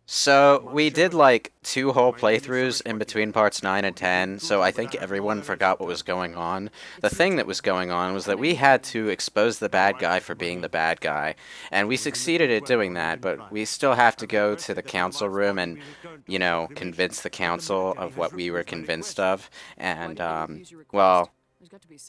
So we did like two whole playthroughs in between parts 9 and 10, so I think everyone forgot what was going on. The thing that was going on was that we had to expose the bad guy for being the bad guy, and we succeeded at doing that, but we still have to go to the council room and, convince the council of what we were convinced of, and, well,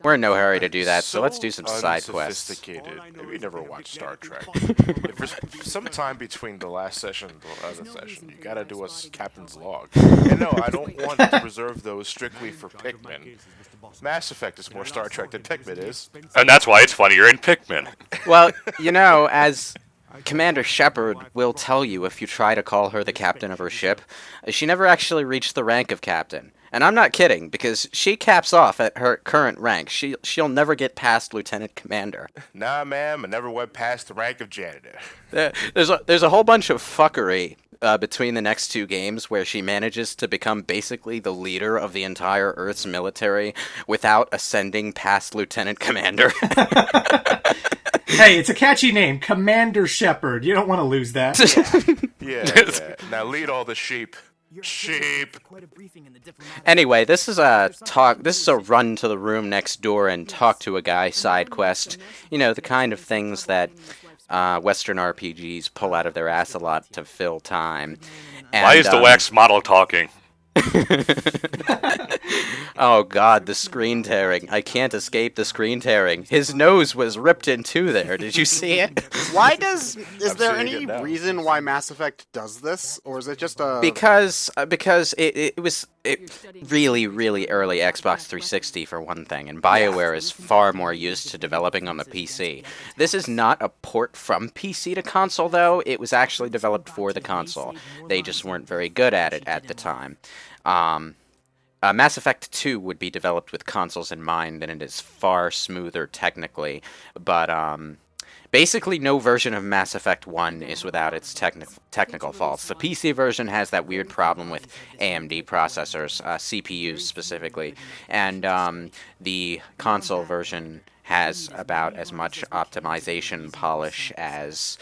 we're in no hurry to do that, so let's So do some side quests. unsophisticated. Maybe you never watched Star Trek. If there's some time between the last session and the other session, you gotta do a captain's log. And no, I don't want to reserve those strictly for Pikmin. Mass Effect is more Star Trek than Pikmin is. And that's why it's funnier in Pikmin. Well, as Commander Shepard will tell you if you try to call her the captain of her ship, she never actually reached the rank of captain. And I'm not kidding, because she caps off at her current rank. She'll never get past lieutenant commander. Nah, ma'am, I never went past the rank of janitor. There's a whole bunch of fuckery between the next two games where she manages to become basically the leader of the entire Earth's military without ascending past lieutenant commander. Hey, it's a catchy name, Commander Shepard. You don't want to lose that. Yeah. Now lead all the sheep. Sheep. Anyway, this is a talk. This is a run to the room next door and talk to a guy side quest. The kind of things that Western RPGs pull out of their ass a lot to fill time. And, Why is the wax model talking? Oh god, the screen tearing. I can't escape the screen tearing. His nose was ripped in two there. Did you see it? Is there seeing any it now. reason why Mass Effect does this? Or is it just a... Because it was really, really early Xbox 360 for one thing, and BioWare is far more used to developing on the PC. This is not a port from PC to console, though. It was actually developed for the console. They just weren't very good at it at the time. Mass Effect 2 would be developed with consoles in mind, and it is far smoother technically, but basically no version of Mass Effect 1 is without its technical faults. The PC version has that weird problem with AMD processors, CPUs specifically, and the console version has about as much optimization polish as...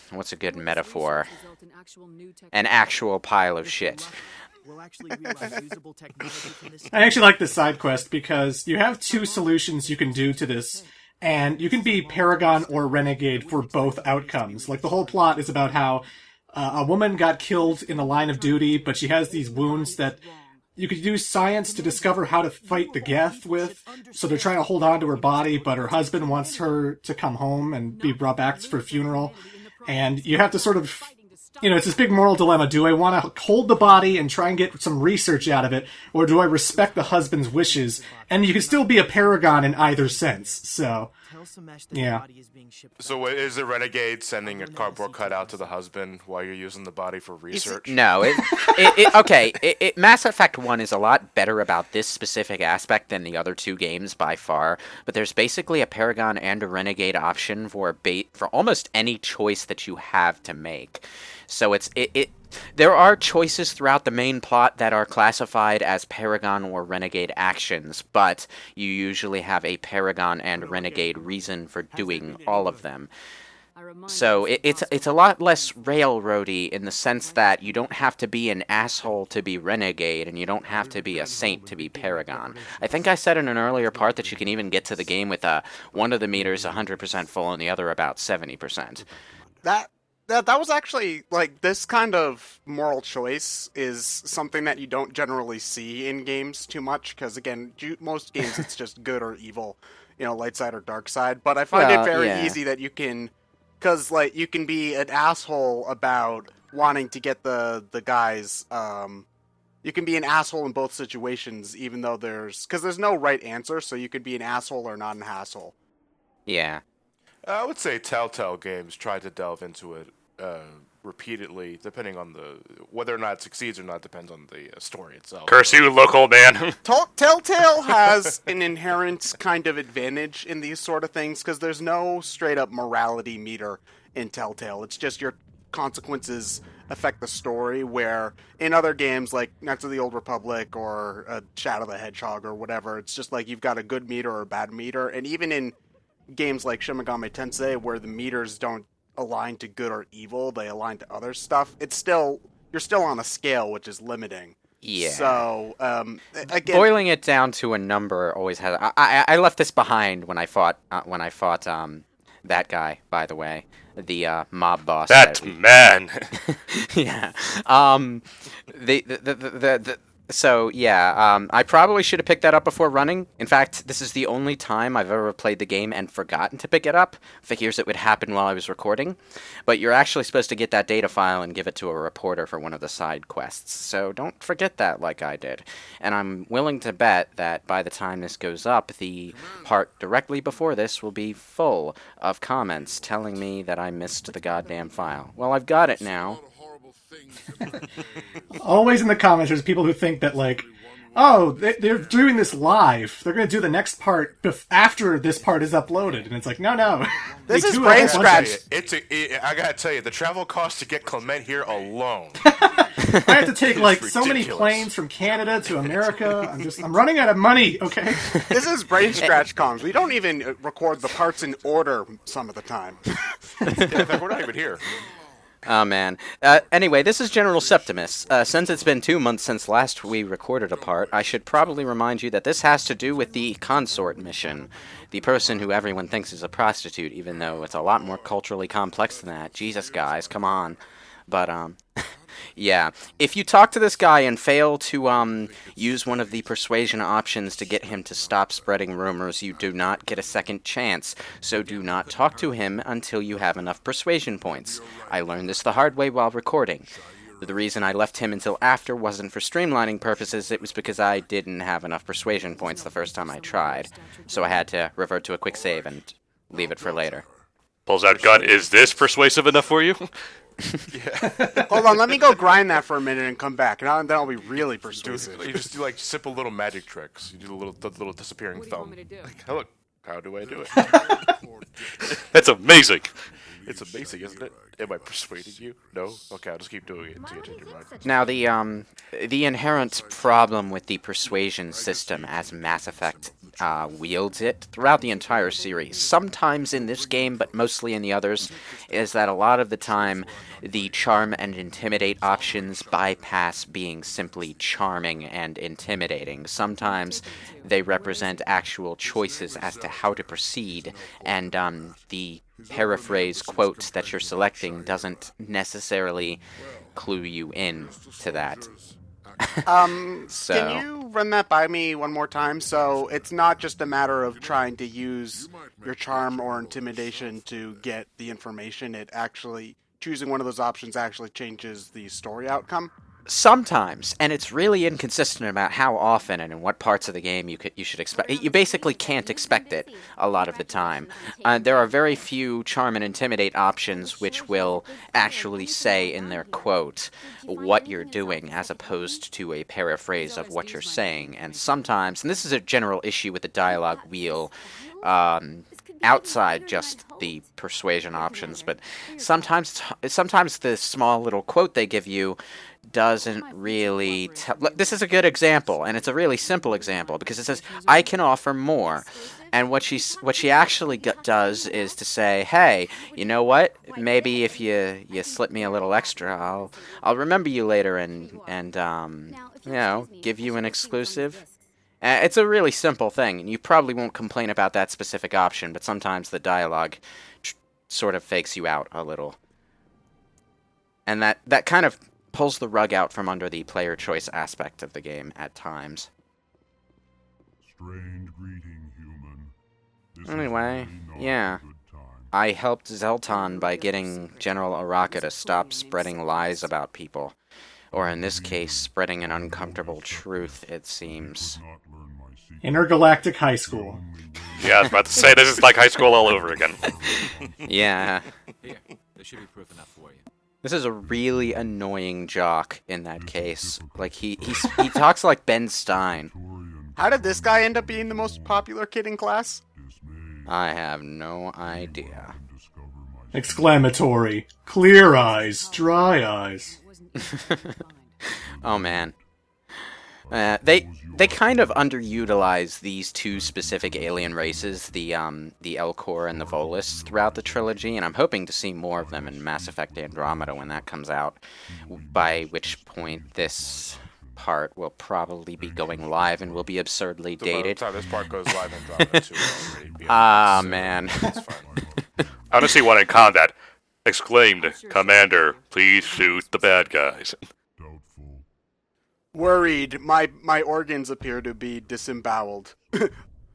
what's a good metaphor? An actual pile of shit. I actually like this side quest because you have two solutions you can do to this, and you can be Paragon or Renegade for both outcomes. Like, the whole plot is about how a woman got killed in the line of duty, but she has these wounds that you could use science to discover how to fight the Geth with. So they're trying to hold on to her body, but her husband wants her to come home and be brought back for a funeral. And you have to sort of... it's this big moral dilemma. Do I want to hold the body and try and get some research out of it, or do I respect the husband's wishes? And you can still be a paragon in either sense, so... Yeah. So is the renegade sending a cardboard cutout to the husband while you're using the body for research? No, Mass Effect 1 is a lot better about this specific aspect than the other two games by far, but there's basically a Paragon and a Renegade option for almost any choice that you have to make. So there are choices throughout the main plot that are classified as Paragon or Renegade actions, but you usually have a Paragon and Renegade reason for doing all of them. So it's a lot less railroady in the sense that you don't have to be an asshole to be Renegade, and you don't have to be a saint to be Paragon. I think I said in an earlier part that you can even get to the game with one of the meters 100% full and the other about 70%. That was actually, this kind of moral choice is something that you don't generally see in games too much, because, again, most games it's just good or evil, light side or dark side, but I find it very easy that you can, because, you can be an asshole about wanting to get the guys, you can be an asshole in both situations, even though because there's no right answer, so you could be an asshole or not an asshole. Yeah. I would say Telltale games try to delve into it repeatedly, depending on whether or not it succeeds or not depends on the story itself. Curse you, local man. Telltale has an inherent kind of advantage in these sort of things, because there's no straight-up morality meter in Telltale. It's just your consequences affect the story, where in other games like Knights of the Old Republic or Shadow the Hedgehog or whatever, it's just like you've got a good meter or a bad meter, and even in games like Shin Megami Tensei, where the meters don't align to good or evil, they align to other stuff. You're still on a scale, which is limiting. Yeah. So, again, Boiling it down to a number always has. I left this behind when I fought that guy. By the way, the mob boss. That man. Yeah. So yeah, I probably should have picked that up before running. In fact, this is the only time I've ever played the game and forgotten to pick it up. Figures it would happen while I was recording. But you're actually supposed to get that data file and give it to a reporter for one of the side quests. So don't forget that like I did. And I'm willing to bet that by the time this goes up, the part directly before this will be full of comments telling me that I missed the goddamn file. Well, I've got it now. Always in the comments, there's people who think that, like, oh, they're doing this live. They're going to do the next part after this part is uploaded. And it's like, no. This is BrainScratch. I gotta tell you, the travel cost to get Clement here alone. I have to take, like, It's so many ridiculous. planes from Canada to America. I'm running out of money, okay? this is BrainScratch comms. We don't even record the parts in order some of the time. Yeah, in fact, we're not even here. Oh, man. Anyway, this is General Septimus. Since it's been 2 months since last we recorded a part, I should probably remind you that this has to do with the Consort mission. The person who everyone thinks is a prostitute, even though it's a lot more culturally complex than that. Jesus, guys, come on. But, yeah. If you talk to this guy and fail to, use one of the persuasion options to get him to stop spreading rumors, you do not get a second chance. So do not talk to him until you have enough persuasion points. I learned this the hard way while recording. The reason I left him until after wasn't for streamlining purposes, it was because I didn't have enough persuasion points the first time I tried. So I had to revert to a quick save and leave it for later. Pulls out gun. Is this persuasive enough for you? Hold on, let me go grind that for a minute and come back, and then I'll be really persuasive. You just do like simple little magic tricks. You do the little disappearing thumb. Like, hey, look, how do I do it? That's amazing. It's amazing, isn't it? Am I persuading you? No? Okay, I'll just keep doing it until you change your mind. Now, the inherent problem with the persuasion system as Mass Effect wields it throughout the entire series, sometimes in this game, but mostly in the others, is that a lot of the time the charm and intimidate options bypass being simply charming and intimidating. Sometimes they represent actual choices as to how to proceed, and the paraphrase quote that you're selecting doesn't necessarily clue you in to that. So, Can you run that by me one more time? So it's not just a matter of trying to use your charm or intimidation to get the information. It actually, choosing one of those options actually changes the story outcome. sometimes, and it's really inconsistent about how often and in what parts of the game you should expect. You basically can't expect it a lot of the time. There are very few charm and intimidate options which will actually say in their quote what you're doing as opposed to a paraphrase of what you're saying. And sometimes, and this is a general issue with the dialogue wheel, outside just the persuasion options, but sometimes the small little quote they give you doesn't really tell. This is a good example, and it's a really simple example, because it says, I can offer more. And what she actually does is to say, hey, you know what? Maybe if you slip me a little extra, I'll remember you later and give you an exclusive. It's a really simple thing, and you probably won't complain about that specific option, but sometimes the dialogue sort of fakes you out a little. And that kind of pulls the rug out from under the player choice aspect of the game at times. Strange greeting, human. This Anyway, is really not yeah. a good time. I helped Zelton by getting General Araka to stop spreading lies about people. Or in this case, spreading an uncomfortable truth, it seems. Not learn my secret. Intergalactic High School. Yeah, I was about to say, this is like high school all over again. Yeah. Here, there should be proof enough for you. This is a really annoying jock in that case. Like, he talks like Ben Stein. Torian How did this guy end up being the most popular kid in class? dismay. I have no idea. Discover my Exclamatory. Clear eyes, dry eyes. Oh man. They kind of underutilize these two specific alien races, the Elcor and the Volus, throughout the trilogy, and I'm hoping to see more of them in Mass Effect Andromeda when that comes out. By which point this part will probably be going live and will be absurdly So by the dated. time this part goes live, Andromeda 2 will already be Ah, on, so man. It's fine. I want to see one in combat. Exclaimed, Commander, please shoot the bad guys. Doubtful. Worried, my organs appear to be disemboweled.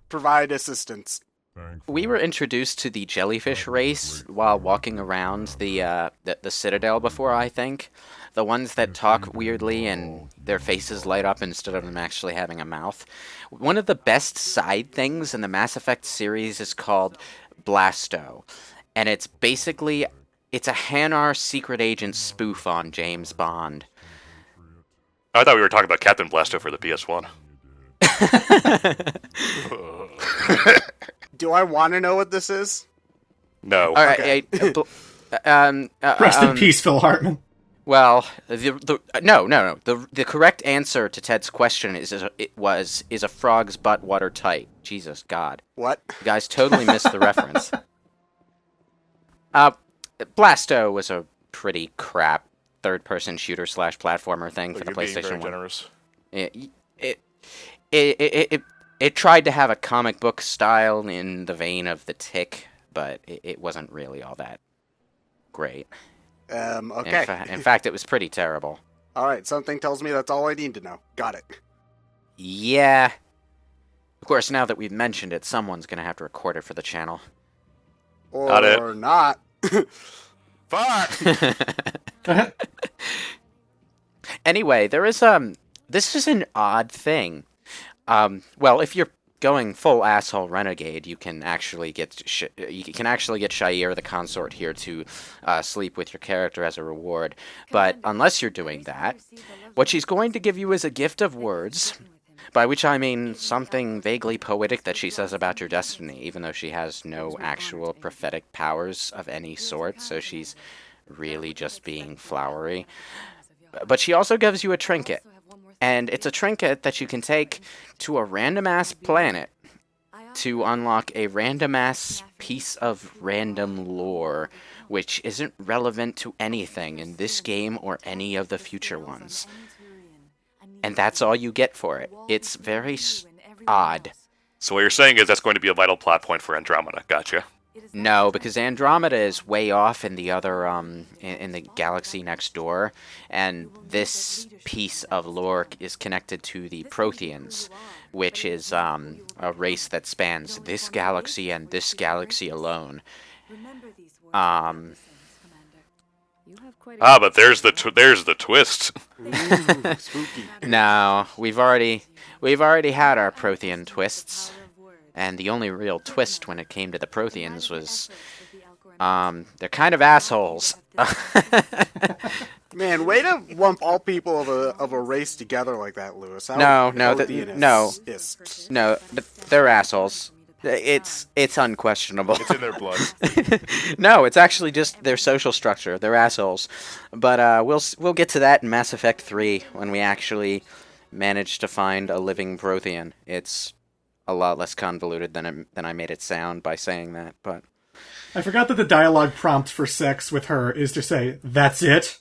Provide assistance. Thankful. We were introduced to the jellyfish race while walking around the Citadel before, I think. The ones that talk weirdly and their faces light up instead of them actually having a mouth. One of the best side things in the Mass Effect series is called Blasto. And it's basically, it's a Hanar secret agent spoof on James Bond. I thought we were talking about Captain Blasto for the PS1. Do I want to know what this is? No. All right, Okay. Rest in peace, Phil Hartman. Well, no. The correct answer to Ted's question is a frog's butt watertight. Jesus God, What? you guys totally missed the reference. Blasto was a pretty crap third-person shooter / platformer thing for Look, the you're being very PlayStation 1. generous. It tried to have a comic book style in the vein of the Tick, but it wasn't really all that great. Okay. In fact, it was pretty terrible. Alright, something tells me that's all I need to know. Got it. Yeah. Of course, now that we've mentioned it, someone's gonna have to record it for the channel. Or Got it. not. Fuck! Anyway, this is an odd thing. Well, if you're going full asshole renegade, you can actually get Shire the consort here to sleep with your character as a reward. But unless you're doing that, what she's going to give you is a gift of words, by which I mean something vaguely poetic that she says about your destiny, even though she has no actual prophetic powers of any sort, so she's really just being flowery. But she also gives you a trinket. And it's a trinket that you can take to a random-ass planet to unlock a random-ass piece of random lore, which isn't relevant to anything in this game or any of the future ones. And that's all you get for it. It's very odd. So what you're saying is that's going to be a vital plot point for Andromeda. Gotcha. No, because Andromeda is way off in the other, in the galaxy next door, and this piece of lore is connected to the Protheans, which is, a race that spans this galaxy and this galaxy alone. But there's the twist. Ooh, spooky. No, we've already had our Prothean twists. And the only real twist when it came to the Protheans was, they're kind of assholes. Man, way to lump all people of a race together like that, Lewis. No, they're assholes. It's unquestionable. It's in their blood. No, it's actually just their social structure. They're assholes. But we'll get to that in Mass Effect 3 when we actually manage to find a living Prothean. It's a lot less convoluted than I made it sound by saying that, but I forgot that the dialogue prompt for sex with her is to say, "That's it."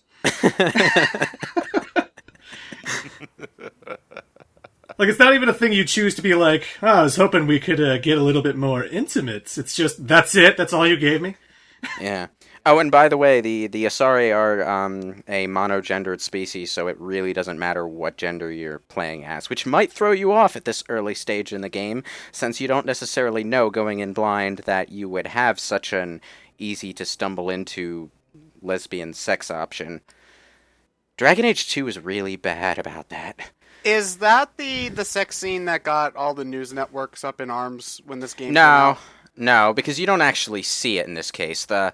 Like, it's not even a thing you choose to be like, "Oh, I was hoping we could get a little bit more intimate." It's just, "That's it? That's all you gave me?" yeah. Oh, and by the way, the Asari are a monogendered species, so it really doesn't matter what gender you're playing as, which might throw you off at this early stage in the game, since you don't necessarily know going in blind that you would have such an easy-to-stumble-into lesbian sex option. Dragon Age 2 is really bad about that. Is that the sex scene that got all the news networks up in arms when this game came No. out? No, because you don't actually see it in this case. The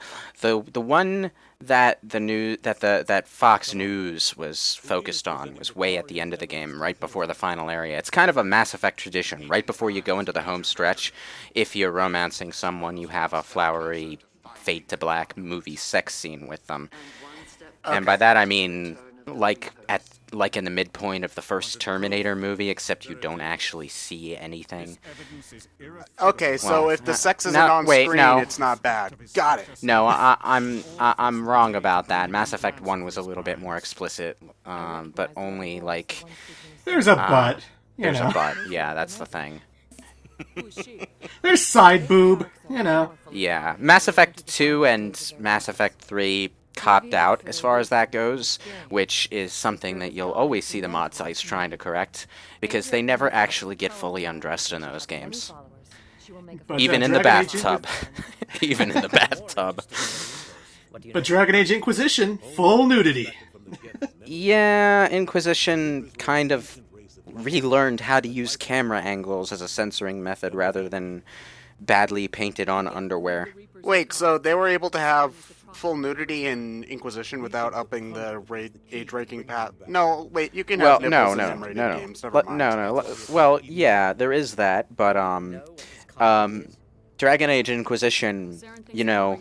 one that that Fox News was focused on was way at the end of the game, right before the final area. It's kind of a Mass Effect tradition. Right before you go into the home stretch, if you're romancing someone, you have a flowery Fade to Black movie sex scene with them. And by that I mean like like in the midpoint of the first Terminator movie, except you don't actually see anything. Okay, so Well, if the sex isn't no, on wait, screen, no. it's not bad. Got it. No, I'm wrong about that. Mass Effect 1 was a little bit more explicit, but only like There's a butt. You there's know. a butt. Yeah, that's the thing. There's side boob. You know. Yeah, Mass Effect 2 and Mass Effect 3 copped out as far as that goes, which is something that you'll always see the mod sites trying to correct, because they never actually get fully undressed in those games. But, Even in the Dragon Age bathtub. Even in the bathtub. But Dragon Age Inquisition, full nudity. Yeah, Inquisition kind of relearned how to use camera angles as a censoring method rather than badly painted on underwear. Wait, so they were able to have full nudity in Inquisition without upping the age ranking path? No, wait, you can have nipples in M-rated games. Never mind. Well, yeah, there is that, but Dragon Age Inquisition, you know,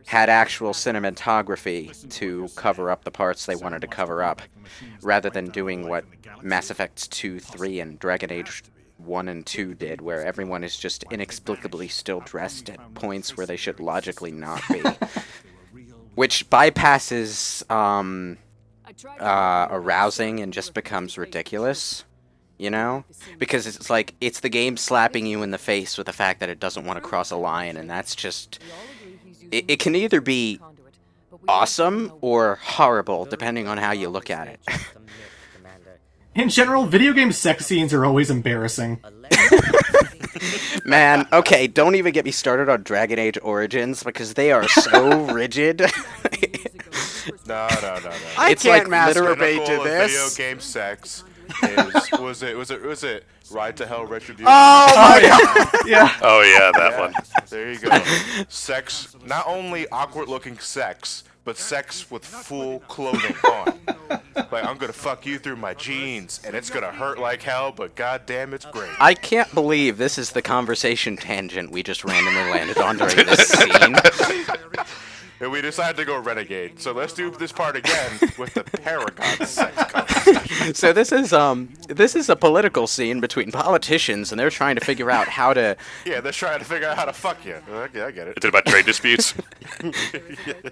had actual cinematography to cover up the parts they wanted to cover up, rather than doing what Mass Effect 2, 3, and Dragon Age 1 and 2 did, where everyone is just inexplicably still dressed at points where they should logically not be. Which bypasses arousing and just becomes ridiculous, you know? Because it's like, it's the game slapping you in the face with the fact that it doesn't want to cross a line, and that's just... It can either be awesome or horrible, depending on how you look at it. In general, video game sex scenes are always embarrassing. Man, okay, don't even get me started on Dragon Age Origins, because they are so rigid. No. I It's can't like masturbate Pinnacle to of this. video game sex was it Ride to Hell Retribution? Oh my god! Yeah. Oh yeah, that one. There you go. Sex, not only awkward looking sex, but sex with full clothing on. Like, I'm gonna fuck you through my jeans, and it's gonna hurt like hell, but goddamn, it's great. I can't believe this is the conversation tangent we just randomly landed on during this scene. And we decided to go Renegade, so let's do this part again with the Paragon sex conversation. So this is a political scene between politicians, and they're trying to figure out how to... Yeah, they're trying to figure out how to fuck you. Okay, I get it. Is it about trade disputes?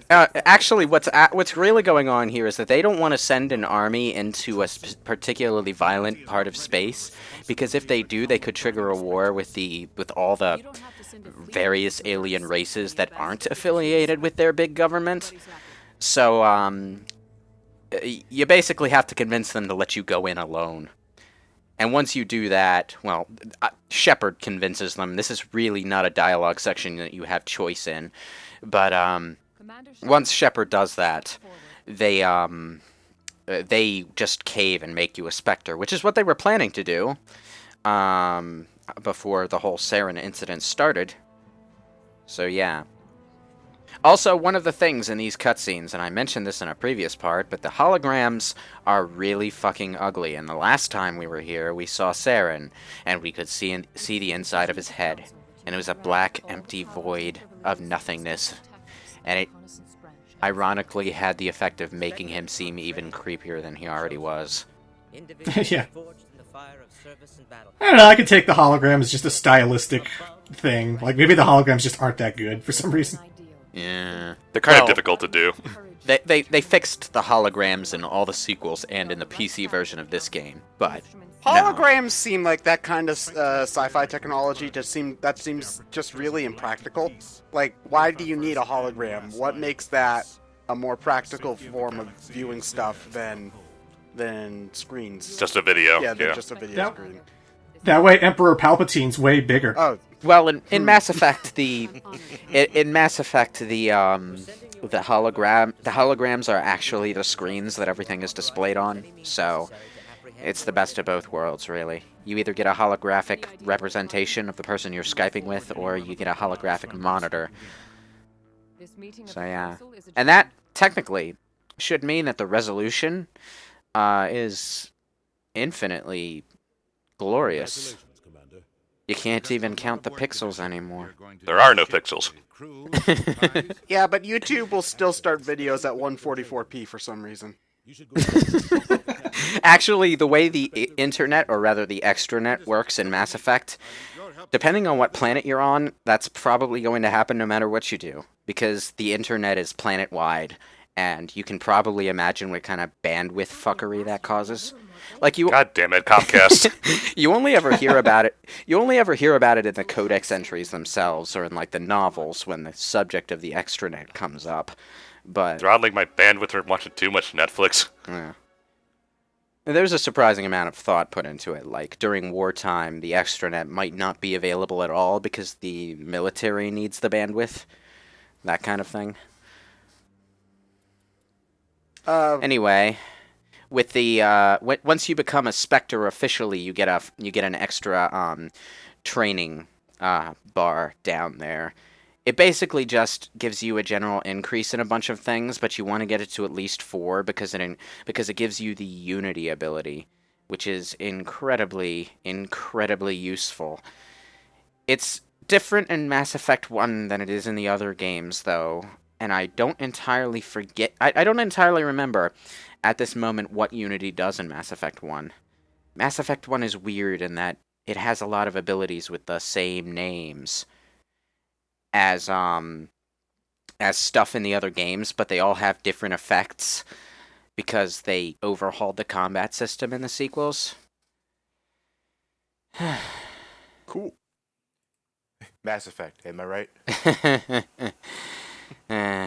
Actually, what's really going on here is that they don't want to send an army into a particularly violent part of space, because if they do, they could trigger a war with all the various alien races that aren't affiliated with their big government. So, you basically have to convince them to let you go in alone. And once you do that, well, Shepard convinces them. This is really not a dialogue section that you have choice in. But, once Shepard does that, they just cave and make you a Spectre, which is what they were planning to do, before the whole Saren incident started. So yeah. Also, one of the things in these cutscenes, and I mentioned this in a previous part, but the holograms are really fucking ugly. And the last time we were here, we saw Saren, and we could see the inside of his head. And it was a black, empty void of nothingness. And it ironically had the effect of making him seem even creepier than he already was. Yeah. I don't know, I could take the hologram as just a stylistic thing. Like, maybe the holograms just aren't that good for some reason. Yeah. They're kind Well, of difficult to do. They fixed the holograms in all the sequels and in the PC version of this game, but no. Holograms seem like that kind of sci-fi technology that seems just really impractical. Like, why do you need a hologram? What makes that a more practical form of viewing stuff than screens? Just a video. Yeah, they're just a video screen. That way Emperor Palpatine's way bigger. Oh, Well, in Mass Effect, the holograms are actually the screens that everything is displayed on. So it's the best of both worlds, really. You either get a holographic representation of the person you're Skyping with, or you get a holographic monitor. So yeah, and that technically should mean that the resolution is infinitely glorious. You can't even count the pixels anymore. There are no pixels. yeah, but YouTube will still start videos at 144p for some reason. Actually, the way the internet, or rather the extranet, works in Mass Effect, depending on what planet you're on, that's probably going to happen no matter what you do, because the internet is planet-wide, and you can probably imagine what kind of bandwidth fuckery that causes. Like you, God damn it, Comcast. you only ever hear about it. You only ever hear about it in the codex entries themselves, or in like the novels when the subject of the extranet comes up. But Throttling my bandwidth or watching too much Netflix. yeah. There's a surprising amount of thought put into it. Like, during wartime, the extranet might not be available at all because the military needs the bandwidth. That kind of thing. Anyway, with the once you become a Spectre officially, you get an extra training bar down there. It basically just gives you a general increase in a bunch of things, but you want to get it to at least 4 because it gives you the Unity ability, which is incredibly useful. It's different in Mass Effect 1 than it is in the other games, though, and I don't entirely remember at this moment what Unity does in Mass Effect 1. Mass Effect 1 is weird in that it has a lot of abilities with the same names as stuff in the other games, but they all have different effects because they overhauled the combat system in the sequels. Cool. Mass Effect, am I right?